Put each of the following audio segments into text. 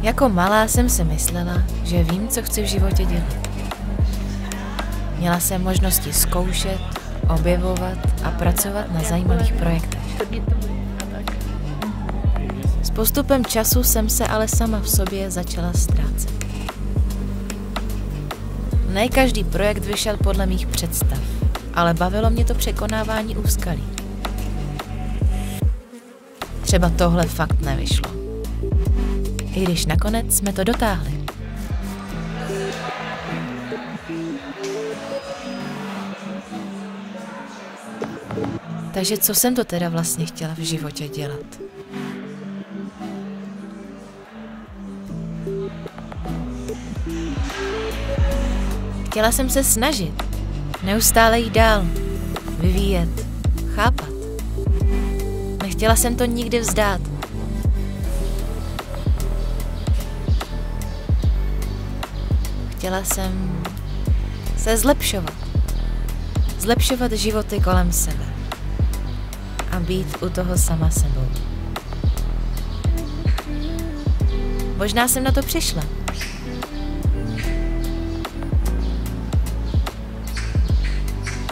Jako malá jsem si myslela, že vím, co chci v životě dělat. Měla jsem možnosti zkoušet, objevovat a pracovat na zajímavých projektech. S postupem času jsem se ale sama v sobě začala ztrácet. Ne každý projekt vyšel podle mých představ, ale bavilo mě to překonávání úskalí. Třeba tohle fakt nevyšlo. I když nakonec jsme to dotáhli. Takže co jsem to teda vlastně chtěla v životě dělat? Chtěla jsem se snažit, neustále jít dál, vyvíjet, chápat. Nechtěla jsem to nikdy vzdát. Chtěla jsem se zlepšovat. Zlepšovat životy kolem sebe. A být u toho sama sebou. Možná jsem na to přišla.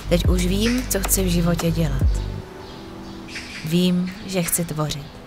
Teď už vím, co chci v životě dělat. Vím, že chci tvořit.